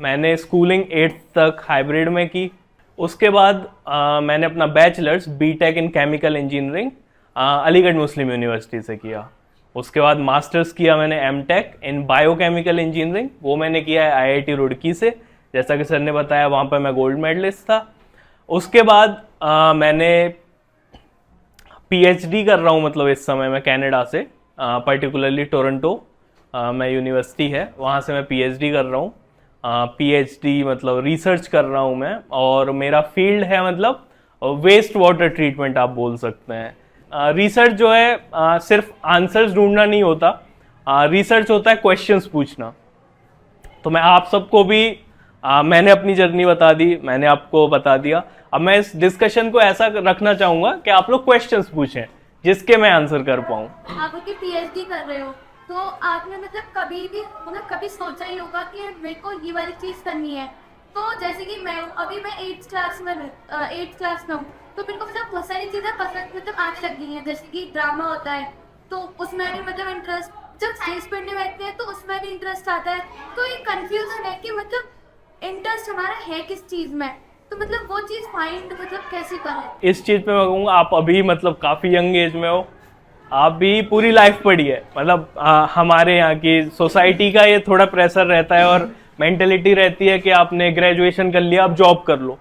मैंने schooling 8th तक hybrid में की। उसके बाद मैंने अपना bachelors BTech in chemical engineering Aligarh Muslim University से किया। उसके बाद मास्टर्स किया मैंने एमटेक इन बायोकेमिकल इंजीनियरिंग, वो मैंने किया है आईआईटी रुड़की से। जैसा कि सर ने बताया वहाँ पर मैं गोल्ड मेडलिस्ट था। उसके बाद मैंने पीएचडी कर रहा हूँ, मतलब इस समय मैं कनाडा से, पर्टिकुलरली टोरंटो मैं यूनिवर्सिटी है वहाँ से मैं पीएचडी कर रहा हूँ। पीएचडी मतलब रिसर्च कर रहा हूँ मैं, और मेरा फील्ड है मतलब वेस्ट वाटर ट्रीटमेंट आप बोल सकते हैं। रिसर्च जो है सिर्फ आंसर्स ढूंढना नहीं होता, रिसर्च होता है क्वेश्चंस पूछना। तो मैं आप सबको भी मैंने अपनी जर्नी बता दी, मैंने आपको बता दिया। अब मैं इस डिस्कशन को ऐसा रखना चाहूंगा कि आप लोग क्वेश्चंस पूछें जिसके मैं आंसर कर पाऊँ। आप अगर पीएचडी कर रहे हो तो आपने मतलब कभी भी मतलब कभी सोचा ही होगा कि मेरे को ये वाली चीज़ करनी है। तो जैसे कि मैं अभी मैं 8th क्लास में हूँ, तो मेरे को मतलब बहुत सारी चीज़ें पसंद मतलब आने लग गई हैं। जैसे कि ड्रामा होता है तो उसमें भी मतलब इंटरेस्ट, जब साइंस पढ़ने बैठते हैं तो उसमें भी इंटरेस्ट आता है। तो एक कंफ्यूजन है कि मतलब इंटरेस्ट हमारा है किस चीज़ में, तो मतलब वो चीज़ फाइंड मतलब कैसे करें। इस चीज़ पे मैं कहूँगा आप अभी मतलब काफ़ी यंग एज में हो, आप भी पूरी लाइफ पढ़ी है। मतलब हमारे यहाँ की सोसाइटी का ये थोड़ा प्रेशर रहता है और मेंटेलिटी रहती है कि आपने ग्रेजुएशन कर लिया, आप जॉब कर लो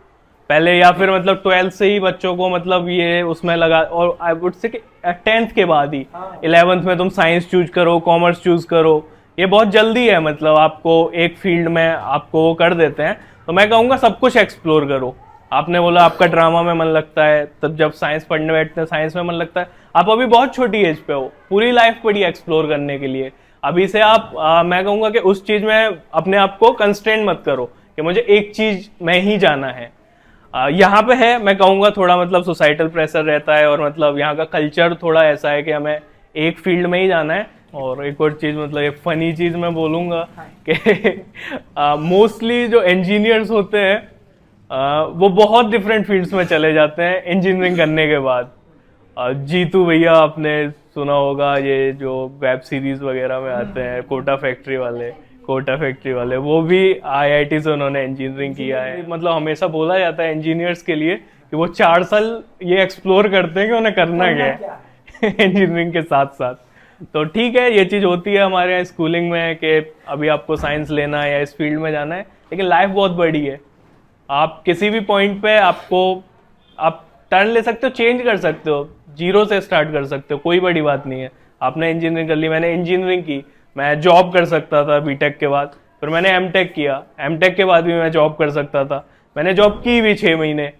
पहले, या फिर मतलब 12th से ही बच्चों को मतलब ये उसमें लगा, और आई वुड से 10th के बाद ही 11th में तुम साइंस चूज करो, कॉमर्स चूज करो, ये बहुत जल्दी है। मतलब आपको एक फील्ड में आपको वो कर देते हैं। तो मैं कहूँगा सब कुछ एक्सप्लोर करो। आपने बोला आपका ड्रामा में मन लगता है, तब जब साइंस पढ़ने बैठते हैं साइंस में मन लगता है। आप अभी बहुत छोटी एज पे हो, पूरी लाइफ पड़ी एक्सप्लोर करने के लिए। अभी से आप मैं कहूँगा कि उस चीज़ में अपने आप को कंस्ट्रेंट मत करो कि मुझे एक चीज़ में ही जाना है। यहाँ पे है मैं कहूँगा थोड़ा मतलब सोसाइटल प्रेशर रहता है, और मतलब यहाँ का कल्चर थोड़ा ऐसा है कि हमें एक फील्ड में ही जाना है। और एक और चीज़ मतलब एक फ़नी चीज़ मैं बोलूँगा कि मोस्टली जो इंजीनियर्स होते हैं वो बहुत डिफरेंट फील्ड्स में चले जाते हैं इंजीनियरिंग करने के बाद। जीतू भैया आपने सुना होगा, ये जो वेब सीरीज वगैरह में आते हैं, कोटा फैक्ट्री वाले वो भी आईआईटी से उन्होंने इंजीनियरिंग किया है। मतलब हमेशा बोला जाता है इंजीनियर्स के लिए कि वो 4 साल ये एक्सप्लोर करते हैं कि उन्हें करना क्या है इंजीनियरिंग के साथ साथ। तो ठीक है, ये चीज़ होती है हमारे यहाँ स्कूलिंग में कि अभी आपको साइंस लेना है या इस फील्ड में जाना है, लेकिन लाइफ बहुत बड़ी है। आप किसी भी पॉइंट पे आप टर्न ले सकते हो, चेंज कर सकते हो, जीरो से स्टार्ट कर सकते हो, कोई बड़ी बात नहीं है। आपने इंजीनियरिंग कर ली, मैंने इंजीनियरिंग की, मैं जॉब कर सकता था बीटेक के बाद, फिर मैंने एमटेक किया, एमटेक के बाद भी मैं जॉब कर सकता था। मैंने जॉब की भी 6 महीने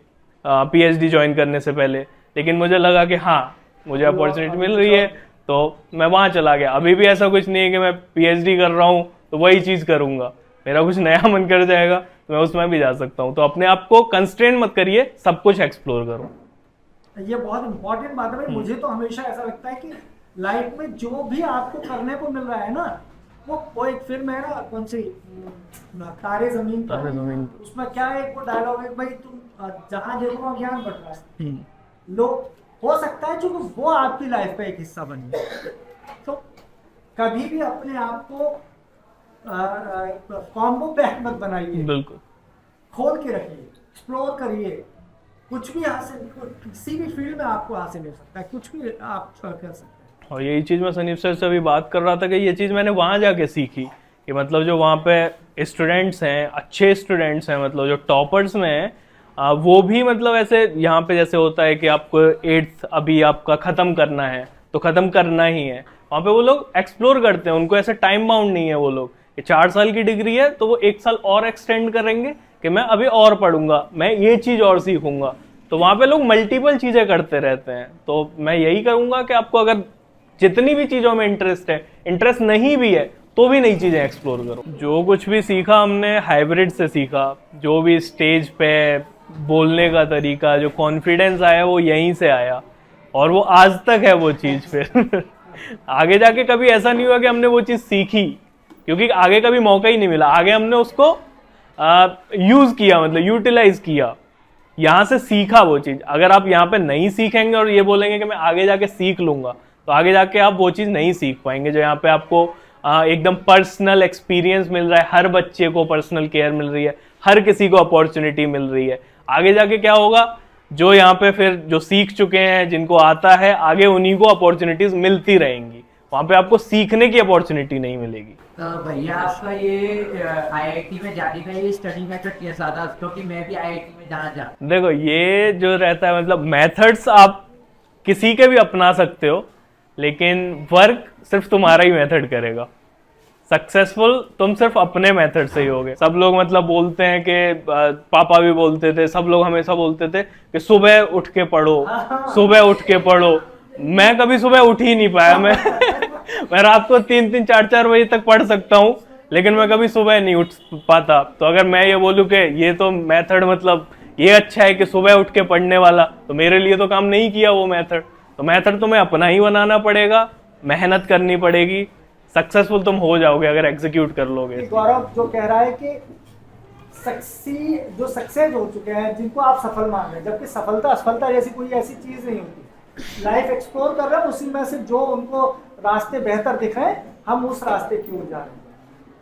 पीएचडी ज्वाइन करने से पहले, लेकिन मुझे लगा कि हाँ मुझे अपॉर्चुनिटी मिल रही है तो मैं वहाँ चला गया। अभी भी ऐसा कुछ नहीं है कि मैं पीएचडी कर रहा हूँ तो वही चीज़ करूँगा, मेरा कुछ नया मन कर जाएगा तो मैं उसमें भी जा सकता हूँ। तो अपने आप को कंस्ट्रेंट मत करिए, सब कुछ एक्सप्लोर करो। ये बहुत इंपॉर्टेंट बात है भाई। मुझे तो हमेशा ऐसा लगता है कि लाइफ में जो भी आपको करने को मिल रहा है ना, वो एक फिल्म है ना, कौन सी, तारे जमीन पर, उसमें क्या है, एक वो डायलॉग है, भाई तुम जहाँ देखो वहाँ ज्ञान बट रहा है। लोग हो सकता है क्योंकि वो आपकी लाइफ का एक हिस्सा बनी है। तो कभी भी अपने आप को कॉम्बो पैक मत बनाइए, बिल्कुल खोल के रखिए, एक्सप्लोर करिए। कुछ भी हासिल, किसी भी फील्ड में आपको हासिल हो सकता है, कुछ भी आप कर सकते हैं। और यही चीज़ मैं सनीप सर से अभी बात कर रहा था कि ये चीज़ मैंने वहाँ जाके सीखी कि मतलब जो वहाँ पे स्टूडेंट्स हैं, अच्छे स्टूडेंट्स हैं, मतलब जो टॉपर्स में हैं, वो भी मतलब ऐसे यहाँ पे जैसे होता है कि आपको 8th अभी आपका ख़त्म करना है तो ख़त्म करना ही है, वहाँ पे वो लोग एक्सप्लोर करते हैं। उनको ऐसे टाइम बाउंड नहीं है, वो लोग कि 4 साल की डिग्री है तो वो 1 साल और एक्सटेंड करेंगे कि मैं अभी और पढ़ूंगा, मैं ये चीज़ और सीखूंगा। तो वहाँ पे लोग मल्टीपल चीज़ें करते रहते हैं। तो मैं यही करूँगा कि आपको अगर जितनी भी चीज़ों में इंटरेस्ट है, इंटरेस्ट नहीं भी है तो भी नई चीज़ें एक्सप्लोर करो। जो कुछ भी सीखा हमने हाइब्रिड से सीखा, जो भी स्टेज पे बोलने का तरीका, जो कॉन्फिडेंस आया वो यहीं से आया, और वो आज तक है वो चीज़। फिर आगे जाके कभी ऐसा नहीं हुआ कि हमने वो चीज़ सीखी, क्योंकि आगे कभी मौका ही नहीं मिला। आगे हमने उसको यूज़ किया, मतलब यूटिलाइज किया, यहाँ से सीखा वो चीज़। अगर आप यहाँ पे नहीं सीखेंगे और ये बोलेंगे कि मैं आगे जाके सीख लूँगा, तो आगे जाके आप वो चीज़ नहीं सीख पाएंगे जो यहाँ पे आपको एकदम पर्सनल एक्सपीरियंस मिल रहा है, हर बच्चे को पर्सनल केयर मिल रही है, हर किसी को अपॉर्चुनिटी मिल रही है। आगे जाके क्या होगा, जो यहाँ पे फिर जो सीख चुके हैं, जिनको आता है, आगे उन्हीं को अपॉर्चुनिटीज मिलती रहेंगी, वहाँ पे आपको सीखने की अपॉर्चुनिटी नहीं मिलेगी। तो भैया आपका ये आईआईटी में जाने का ये स्टडी मेथड कैसा था, क्योंकि मैं भी आईआईटी में जाना चाहता देखो ये जो रहता है, मतलब मेथड्स आप किसी के भी अपना सकते हो, लेकिन वर्क सिर्फ तुम्हारा ही मेथड करेगा। सक्सेसफुल तुम सिर्फ अपने मेथड से ही होगे। सब लोग मतलब बोलते हैं कि पापा भी बोलते थे, सब लोग हमेशा बोलते थे कि सुबह उठ के पढ़ो, सुबह उठ के पढ़ो। मैं कभी सुबह उठ ही नहीं पाया। मैं रात को 3-3, 4-4 बजे तक पढ़ सकता हूँ, लेकिन मैं कभी सुबह नहीं उठ पाता। तो अगर मैं ये बोलूँ कि ये तो मेथड मतलब ये अच्छा है कि सुबह उठ के पढ़ने वाला, तो मेरे लिए तो काम नहीं किया वो मेथड। तो मेथड तुम्हें अपना ही बनाना पड़ेगा, मेहनत करनी पड़ेगी, सक्सेसफुल तुम हो जाओगे अगर एग्जीक्यूट कर लोगे। गौरव जो कह रहा है कि सक्सेस हो चुके हैं, जिनको आप सफल मान रहे हैं, जबकि सफलता असफलता जैसी कोई ऐसी चीज नहीं होती। लाइफ एक्सप्लोर कर रहे हैं, उसी में से जो उनको रास्ते बेहतर दिख रहे हैं, हम उस रास्ते की ओर जा रहे हैं।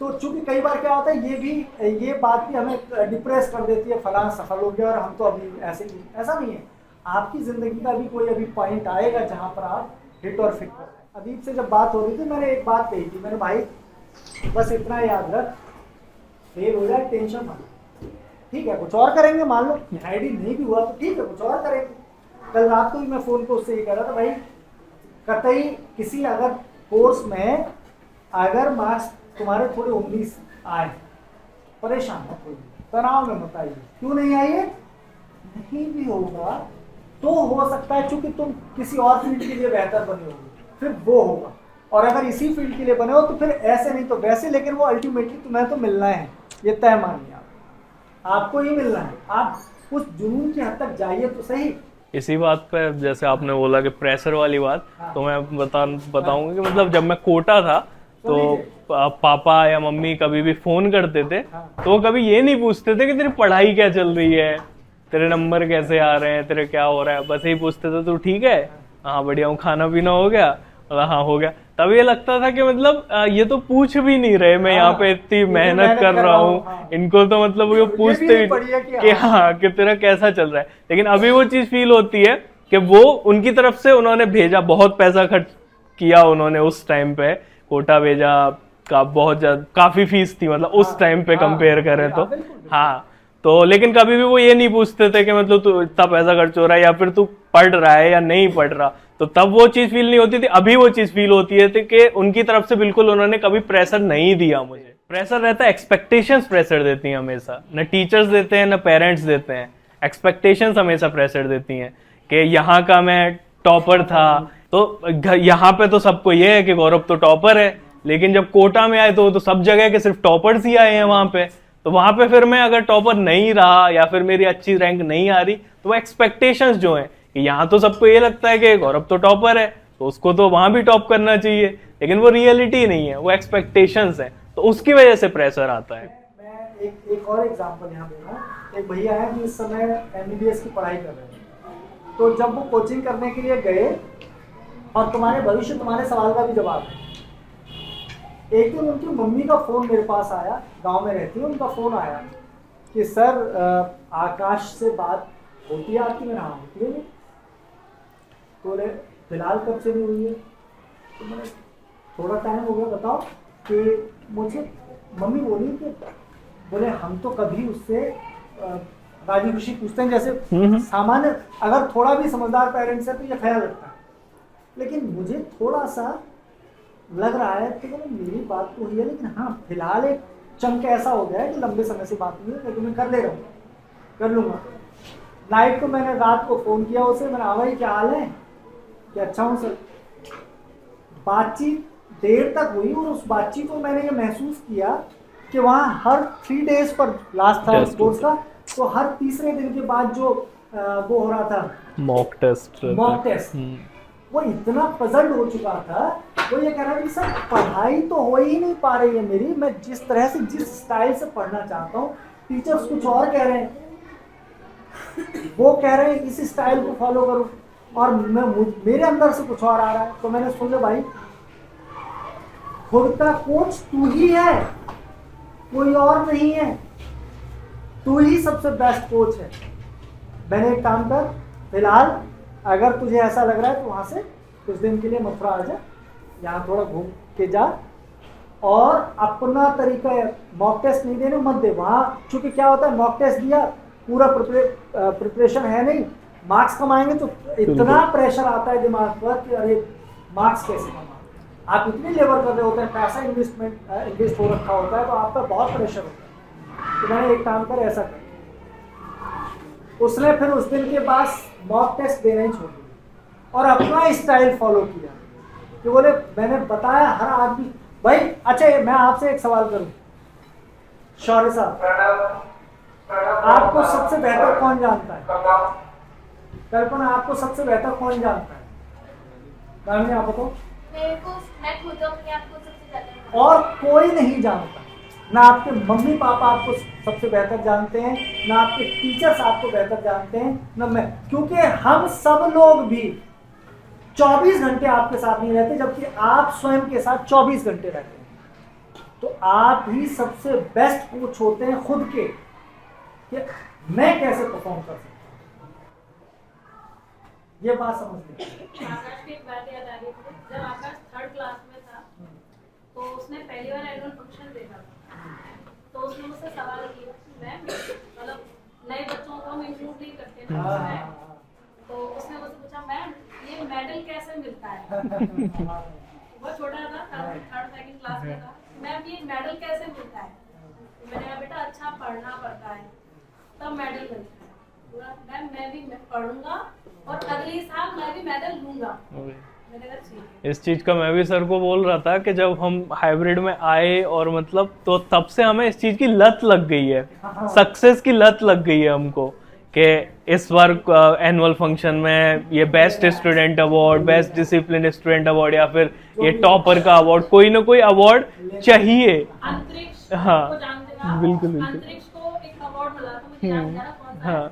तो चूंकि कई बार क्या होता है, ये बात भी हमें डिप्रेस कर देती है, फलाना सफल हो गया और हम तो अभी ऐसे ही। ऐसा नहीं है, आपकी जिंदगी का भी कोई अभी पॉइंट आएगा जहां पर आप हिट और फिट कर। अदीप से जब बात हो रही थी, मैंने एक बात कही थी, मैंने भाई बस इतना याद रख, फेल हो जाए टेंशन मत, ठीक है कुछ और करेंगे। मान लो आईडी नहीं भी हुआ तो ठीक है कुछ और करेंगे। कल रात को भी मैं फोन पे उससे ये कह रहा था, भाई कतई किसी अगर कोर्स में अगर मार्क्स तुम्हारे थोड़े 19 आए, परेशान मत होइए, तनाव में मत आइए। क्यों नहीं आइए, नहीं भी होगा तो हो सकता है चूंकि तुम किसी और फील्ड के लिए बेहतर बने होगे, फिर वो होगा। और अगर इसी फील्ड के लिए बने हो तो फिर ऐसे नहीं तो वैसे, लेकिन वो अल्टीमेटली तुम्हें तो मिलना है, ये तय मानिए आपको ही मिलना है। आप उस जुनून की हद तक जाइए तो सही। इसी बात पे जैसे आपने बोला कि प्रेशर वाली बात, तो मैं बताऊंगा कि मतलब जब मैं कोटा था तो पापा या मम्मी कभी भी फोन करते थे तो वो कभी ये नहीं पूछते थे कि तेरी पढ़ाई क्या चल रही है, तेरे नंबर कैसे आ रहे हैं, तेरे क्या हो रहा है, बस यही पूछते थे, तू ठीक है, हाँ बढ़िया हूँ, खाना पीना हो गया, हाँ हो गया। तब ये लगता था कि मतलब ये तो पूछ भी नहीं रहे, मैं यहाँ पे इतनी मेहनत कर रहा हूँ, इनको तो मतलब वो पूछते भी कि हाँ कि तेरा कैसा चल रहा है। लेकिन अभी वो चीज फील होती है कि वो उनकी तरफ से उन्होंने भेजा, बहुत पैसा खर्च किया उन्होंने उस टाइम पे, कोटा भेजा का बहुत ज्यादा, काफी फीस थी मतलब उस टाइम पे कंपेयर करें तो। हाँ तो लेकिन कभी भी वो ये नहीं पूछते थे कि मतलब तू इतना पैसा खर्च हो रहा है या फिर तू पढ़ रहा है या नहीं पढ़ रहा, तो तब वो चीज फील नहीं होती थी। अभी वो चीज फील होती है कि उनकी तरफ से बिल्कुल उन्होंने कभी प्रेशर नहीं दिया मुझे। प्रेशर रहता है, एक्सपेक्टेशंस प्रेशर देती हैं हमेशा, न टीचर्स देते हैं न पेरेंट्स देते हैं, एक्सपेक्टेशंस हमेशा प्रेशर देती हैं कि यहाँ का मैं टॉपर था तो यहाँ पे तो सबको ये है कि गौरव तो टॉपर है, लेकिन जब कोटा में आए तो सब जगह के सिर्फ टॉपर्स ही आए हैं वहां पे। तो वहां पे फिर मैं अगर टॉपर नहीं रहा या फिर मेरी अच्छी रैंक नहीं आ रही, तो वो एक्सपेक्टेशंस जो हैं कि यहाँ तो सबको ये लगता है कि गौरव तो टॉपर है तो उसको तो वहां भी टॉप करना चाहिए, लेकिन वो रियलिटी नहीं है, वो एक्सपेक्टेशंस है, तो उसकी वजह से प्रेशर आता है। मैं एक और एग्जांपल यहाँ दूंगा। एक भैया है जो इस समय MBBS की पढ़ाई कर रहे हैं, तो जब वो कोचिंग करने के लिए गए और तुम्हारे भविष्य तुम्हारे सवाल का भी जवाब है, एक दिन उनकी मम्मी का फोन मेरे पास आया, गांव में रहती है, उनका फोन आया कि सर आकाश से बात होती है आपकी? मेरा हाँ होती है। बोले फिलहाल कब से नहीं हुई है? तो मैंने थोड़ा टाइम हो गया, बताओ। कि मुझे मम्मी बोली कि बोले हम तो कभी उससे राजी खुशी पूछते हैं, जैसे सामान्य अगर थोड़ा भी समझदार पेरेंट्स है तो ये ख्याल रखता है, लेकिन मुझे थोड़ा सा लग रहा है कि मेरी बात तो हुई है, लेकिन हाँ फिलहाल एक चंक ऐसा हो गया है कि लंबे समय से बात नहीं है, लेकिन मैं कर ले रहा हूँ, कर लूँगा। नाइट को मैंने रात को फ़ोन किया उसे, मैंने भाई क्या हाल है, कि अच्छा हूँ सर। बातचीत देर तक हुई और उस बातचीत को मैंने ये महसूस किया कि वहाँ हर 3 डेज पर लास्ट था कोर्स का, तो हर तीसरे दिन के बाद जो वो हो रहा था मॉक टेस्ट, वो इतना पजल्ड हो चुका था। वो ये कह रहा है कि सर पढ़ाई तो हो ही नहीं पा रही है मेरी, मैं जिस तरह से जिस स्टाइल से पढ़ना चाहता हूँ, टीचर्स कुछ और कह रहे हैं, वो कह रहे हैं इस स्टाइल को फॉलो करो, और मेरे अंदर से कुछ और आ रहा है। तो मैंने सोचा भाई खुद का कोच तू ही है, कोई और नहीं है, तू ही सबसे बेस्ट कोच है। मैंने एक काम कर, फिलहाल अगर तुझे ऐसा लग रहा है तो वहां से कुछ दिन के लिए मथुरा आ जा, यहाँ थोड़ा घूम के जा, और अपना तरीका है, मॉक टेस्ट नहीं देने मत दे वहाँ, क्योंकि क्या होता है मॉक टेस्ट दिया, पूरा प्रिपरेशन है नहीं, मार्क्स कमाएंगे तो इतना प्रेशर आता है दिमाग पर कि अरे मार्क्स कैसे कमा, आप इतनी लेबर कर रहे होते हैं, पैसा इन्वेस्ट हो रखा होता है, तो आप पर बहुत प्रेशर होता है। तो मैंने एक काम कर, ऐसा कर, उसने फिर उस दिन के बाद मॉक टेस्ट देना ही छोड़ दिया और अपना स्टाइल फॉलो किया कि बोले मैंने बताया हर आदमी भाई। अच्छा मैं आपसे एक सवाल करूं, शौर्य साहब, आपको सबसे बेहतर कौन जानता है? कल्पना, आपको सबसे बेहतर कौन जानता है? कामिनी आप बताओ। मेरे को, मैं खुद अपने आप को सबसे ज्यादा, और कोई नहीं जानता, ना आपके मम्मी पापा आपको सबसे बेहतर जानते हैं, ना आपके टीचर्स आपको बेहतर जानते हैं, ना मैं, क्योंकि हम सब लोग भी 24 घंटे आपके साथ नहीं रहते, जबकि आप स्वयं के साथ 24 घंटे रहते हैं। तो आप ही सबसे बेस्ट कोच होते हैं खुद के, कि मैं कैसे परफॉर्म कर सकता हूँ, ये बात समझ लीजिए। आकाश की एक बात याद आ रही थी, जब आकाश 3rd क्लास में था तो उसने पहली बार एनुअल फंक्शन देखा था, तो उसने मुझसे सवाल किया कि मैम मतलब नए बच्चों को हम इंक्लूड नहीं करते ना उसमें, तो उसने मुझसे पूछा मैम ये मेडल कैसे मिलता है? वो छोटा था, 3rd 2nd क्लास में था, मैम ये मेडल कैसे मिलता है? मैंने कहा बेटा अच्छा पढ़ना पड़ता है तब मेडल मिलता है। पूरा मैम मैं भी पढ़ूंगा और अगले साल मैं भी मेडल लूंगा। मैंने कहा ठीक है। इस चीज का मैं भी सर को बोल रहा था कि जब हम हाइब्रिड में आए और मतलब तो तब से हमें इस चीज की लत लग गई है, सक्सेस की लत लग गई है हमको, कि इस बार एनुअल फंक्शन में ये best student award, best discipline student award, या फिर ये टॉपर का अवार्ड, कोई ना कोई अवार्ड चाहिए। अंतरिक्ष हाँ, को जानते हो आप? बिल्कुल, बिल्कुल। अंतरिक्ष को एक अवार्ड मिला था, मुझे याद नहीं आ रहा कौन सा है। हाँ,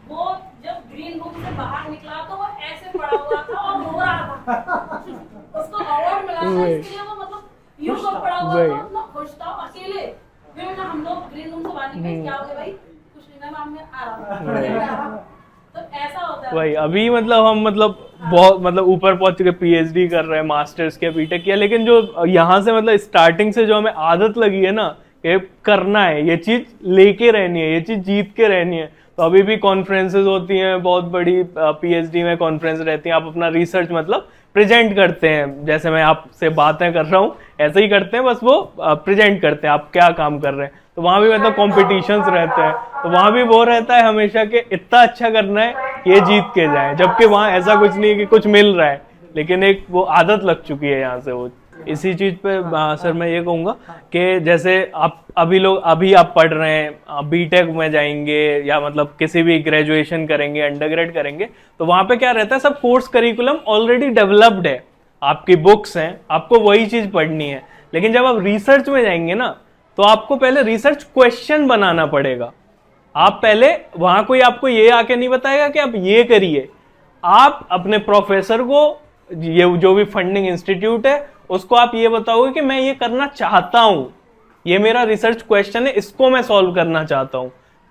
वो जब ग्रीन रूम से बाहर निकला तो वो ऐसे पड़ा हुआ था और रो रहा था। उसको अवार्ड मिला था, वही। इसके लिए वो मतलब यूं सब पड़ा हुआ वही। था, इतना खुश था अकेले। फिर ना हम लोग ग्रीन रूम से बाहर निकले, क्या हो गया भाई? कुछ नहीं, मैम मैं आ रहा हूं। तो ऐसा होता है। वही अभी मतलब हम मतलब बहुत मतलब ऊपर पहुंच चुके, पीएचडी कर रहे हैं, मास्टर्स किया, बीटेक किया, लेकिन जो यहाँ से मतलब स्टार्टिंग से जो हमें आदत लगी है ना कि करना है, ये चीज लेके रहनी है, ये चीज जीत के रहनी है। तो अभी भी कॉन्फ्रेंसेज होती हैं, बहुत बड़ी पीएचडी में कॉन्फ्रेंस रहती हैं, आप अपना रिसर्च मतलब प्रेजेंट करते हैं, जैसे मैं आपसे बातें कर रहा हूँ ऐसे ही करते हैं, बस वो प्रेजेंट करते हैं आप क्या काम कर रहे हैं। तो वहाँ भी मतलब कॉम्पिटिशन्स रहते हैं, तो वहाँ भी वो रहता है हमेशा कि इतना अच्छा करना है ये जीत के जाए, जबकि वहाँ ऐसा कुछ नहीं है कि कुछ मिल रहा है, लेकिन एक वो आदत लग चुकी है यहाँ से। वो इसी चीज पे सर मैं ये कहूँगा कि जैसे आप अभी आप पढ़ रहे हैं, बीटेक में जाएंगे या मतलब किसी भी ग्रेजुएशन करेंगे, अंडरग्रेड करेंगे, तो वहाँ पे क्या रहता है, सब कोर्स करिकुलम ऑलरेडी डेवलप्ड है, आपकी बुक्स हैं, आपको वही चीज पढ़नी है। लेकिन जब आप रिसर्च में जाएंगे ना, तो आपको पहले रिसर्च क्वेश्चन बनाना पड़ेगा। आप पहले वहां कोई आपको ये आके नहीं बताएगा कि आप ये करिए, आप अपने प्रोफेसर को, ये जो भी फंडिंग इंस्टीट्यूट है उसको आप ये बताओगे कि मैं ये करना चाहता हूं, ये मेरा रिसर्च क्वेश्चन है, इसको मैं सॉल्व करना चाहता हूं,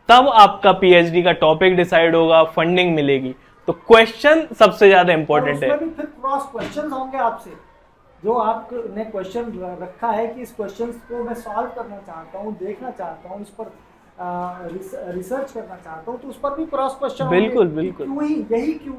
तब आपका पीएचडी का टॉपिक डिसाइड होगा, फंडिंग मिलेगी। तो क्वेश्चन सबसे ज्यादा इंपॉर्टेंट है। उसमें भी फिर क्रॉस क्वेश्चन होंगे आपसे, जो आपने क्वेश्चन रखा है कि इस क्वेश्चन को मैं सॉल्व करना चाहता हूँ, देखना चाहता हूँ, इस पर रिसर्च करना चाहता हूँ, तो उस पर भी क्रॉस क्वेश्चन बिल्कुल बिल्कुल। क्यों ही, यही क्यों,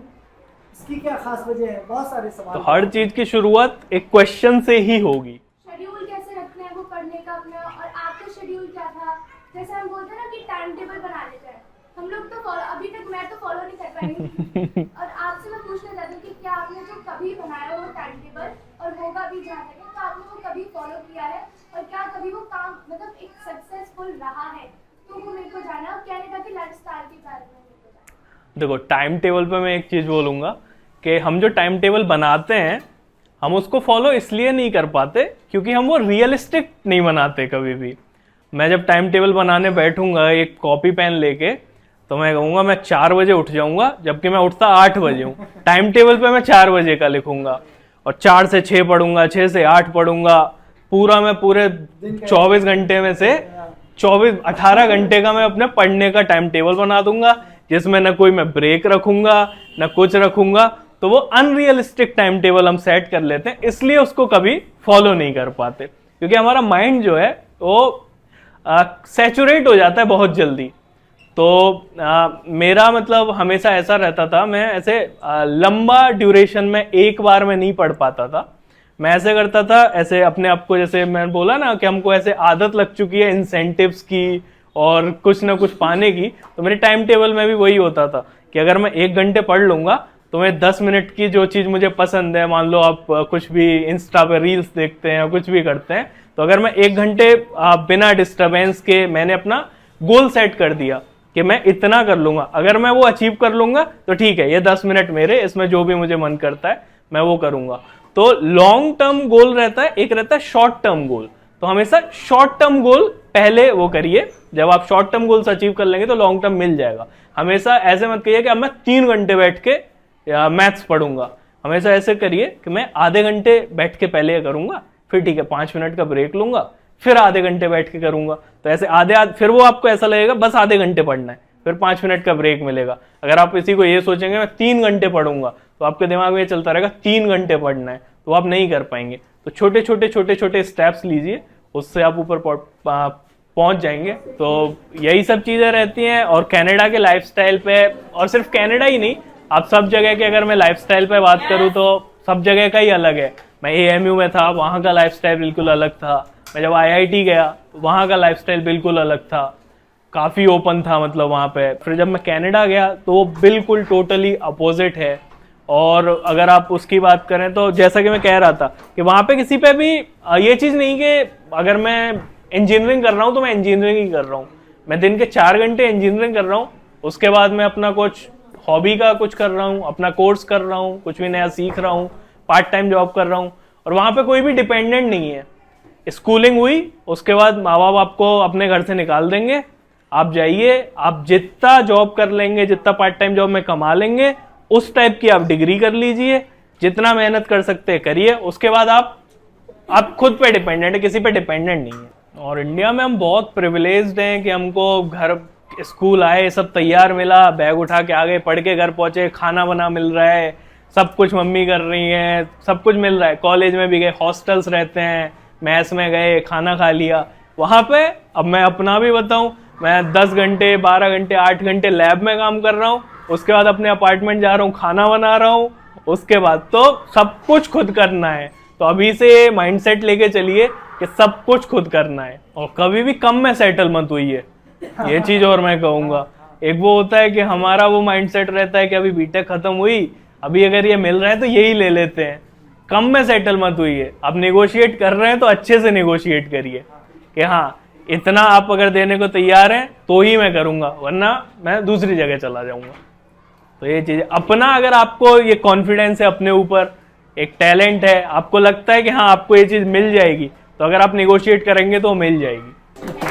इसकी क्या खास वजह है, बहुत सारे सवाल। तो हर चीज की शुरुआत एक क्वेश्चन से ही होगी। शेड्यूल कैसे रखना है वो पढ़ने का अपना, और आपका शेड्यूल क्या था? जैसे हम बोलते हैं ना कि टाइम टेबल बना लेते हैं, हम लोग तो फॉलो, अभी तक मैं तो फॉलो नहीं कर पाई। और आपसे मैं पूछना चाहती हूँ कि क्या आपने जो कभी बनाया वो टाइम टेबल, और होगा भी जहाँ तक है, तो आपने वो कभी फॉलो किया है, और क्या कभी वो काम मतलब एक सक्सेसफुल रहा है? तो वो मेरे को जाना है, और क्या नहीं था कि लाइफस्टाइल के बारे में मेरे को जाना। देखो टाइम टेबल पे मैं एक चीज बोलूंगा कि हम जो टाइम टेबल बनाते हैं, हम उसको फॉलो इसलिए नहीं कर पाते क्योंकि हम वो रियलिस्टिक नहीं बनाते कभी भी। मैं जब टाइम टेबल बनाने बैठूंगा एक कॉपी पेन लेके, तो मैं कहूँगा मैं 4 बजे उठ जाऊंगा, जबकि मैं उठता 8 बजे हूँ। टाइम टेबल पे मैं 4 बजे का लिखूंगा, और 4 से 6 पढ़ूंगा, 6 से 8 पढ़ूंगा, पूरा मैं पूरे 24 घंटे में से 18 घंटे का मैं अपने पढ़ने का टाइम टेबल बना दूंगा, जिसमें ना कोई मैं ब्रेक रखूंगा ना कुछ रखूंगा। तो वो अनरियलिस्टिक टाइम टेबल हम सेट कर लेते हैं, इसलिए उसको कभी फॉलो नहीं कर पाते, क्योंकि हमारा माइंड जो है वो सैचुरेट हो जाता है बहुत जल्दी। तो मेरा मतलब हमेशा ऐसा रहता था, मैं ऐसे लंबा ड्यूरेशन में एक बार में नहीं पढ़ पाता था। मैं ऐसे करता था, ऐसे अपने आप को, जैसे मैंने बोला ना कि हमको ऐसे आदत लग चुकी है इंसेंटिव्स की और कुछ ना कुछ पाने की, तो मेरे टाइम टेबल में भी वही होता था कि अगर मैं 1 घंटे पढ़ लूंगा तो मैं 10 मिनट की जो चीज़ मुझे पसंद है, मान लो आप कुछ भी इंस्टा पे रील्स देखते हैं, कुछ भी करते हैं, तो अगर मैं 1 घंटे बिना डिस्टरबेंस के मैंने अपना गोल सेट कर दिया कि मैं इतना कर लूंगा, अगर मैं वो अचीव कर लूंगा तो ठीक है, ये 10 मिनट मेरे, इसमें जो भी मुझे मन करता है मैं वो करूंगा। तो लॉन्ग टर्म गोल रहता है, एक रहता है शॉर्ट टर्म गोल। तो हमेशा शॉर्ट टर्म गोल पहले वो करिए, जब आप शॉर्ट टर्म गोल्स अचीव कर लेंगे तो लॉन्ग टर्म मिल जाएगा। हमेशा ऐसे मत कहिए कि अब मैं 3 घंटे बैठ के मैथ्स पढ़ूंगा, हमेशा ऐसे करिए कि मैं आधे घंटे बैठ के पहले करूंगा, फिर ठीक है 5 मिनट का ब्रेक लूंगा, फिर आधे घंटे बैठ के करूंगा। तो ऐसे फिर वो आपको ऐसा लगेगा बस आधे घंटे पढ़ना है, फिर 5 मिनट का ब्रेक मिलेगा। अगर आप इसी को ये सोचेंगे मैं 3 घंटे पढ़ूंगा, तो आपके दिमाग में ये चलता रहेगा 3 घंटे पढ़ना है, तो आप नहीं कर पाएंगे। तो छोटे छोटे स्टेप्स लीजिए, उससे आप ऊपर पहुंच जाएंगे। तो यही सब चीजें रहती हैं। और कनाडा के लाइफस्टाइल पे, और सिर्फ कनाडा ही नहीं, आप सब जगह के अगर मैं लाइफस्टाइल पे बात करूं तो सब जगह का ही अलग है। मैं AMU में था, वहाँ का लाइफस्टाइल बिल्कुल अलग था। मैं जब IIT गया, वहाँ का लाइफस्टाइल बिल्कुल अलग था, काफ़ी ओपन था मतलब वहाँ पे। फिर जब मैं कनाडा गया तो वो बिल्कुल टोटली अपोजिट है। और अगर आप उसकी बात करें तो जैसा कि मैं कह रहा था कि वहाँ पे किसी पे भी ये चीज़ नहीं कि अगर मैं इंजीनियरिंग कर रहा हूँ तो मैं इंजीनियरिंग ही कर रहा हूँ। मैं दिन के 4 घंटे इंजीनियरिंग कर रहा हूँ, उसके बाद मैं अपना कुछ हॉबी का कुछ कर रहा हूँ, अपना कोर्स कर रहा हूँ, कुछ भी नया सीख रहा हूँ, पार्ट टाइम जॉब कर रहा हूँ। और वहाँ पे कोई भी डिपेंडेंट नहीं है। स्कूलिंग हुई, उसके बाद माँ बाप आपको अपने घर से निकाल देंगे, आप जाइए, आप जितना जॉब कर लेंगे, जितना पार्ट टाइम जॉब में कमा लेंगे, उस टाइप की आप डिग्री कर लीजिए, जितना मेहनत कर सकते हैं करिए, उसके बाद आप खुद पे डिपेंडेंट है, किसी पे डिपेंडेंट नहीं है। और इंडिया में हम बहुत प्रिविलेज्ड हैं कि हमको घर स्कूल आए, सब तैयार मिला, बैग उठा के आ गए, पढ़ के घर पहुंचे, खाना बना मिल रहा है, सब कुछ मम्मी कर रही हैं, सब कुछ मिल रहा है। कॉलेज में भी गए, हॉस्टल्स रहते हैं, मैस में गए, खाना खा लिया। वहाँ पे अब मैं अपना भी बताऊँ, मैं 10 घंटे 12 घंटे 8 घंटे लैब में काम कर रहा हूँ, उसके बाद अपने अपार्टमेंट जा रहा हूँ, खाना बना रहा हूँ, उसके बाद तो सब कुछ खुद करना है। तो अभी से माइंडसेट लेके चलिए कि सब कुछ खुद करना है, और कभी भी कम में सेटल मत हुई ये चीज। और मैं कहूँगा एक वो होता है कि हमारा वो माइंडसेट रहता है कि अभी बीटेक खत्म हुई, अभी अगर ये मिल रहा है तो यही ले लेते हैं। कम में सेटल मत हुई, आप नेगोशिएट कर रहे हैं तो अच्छे से नेगोशिएट करिए कि हाँ इतना आप अगर देने को तैयार हैं तो ही मैं करूँगा, वरना मैं दूसरी जगह चला जाऊँगा। तो ये चीज़ अपना, अगर आपको ये कॉन्फिडेंस है अपने ऊपर, एक टैलेंट है, आपको लगता है कि हाँ आपको ये चीज़ मिल जाएगी, तो अगर आप नेगोशिएट करेंगे तो मिल जाएगी।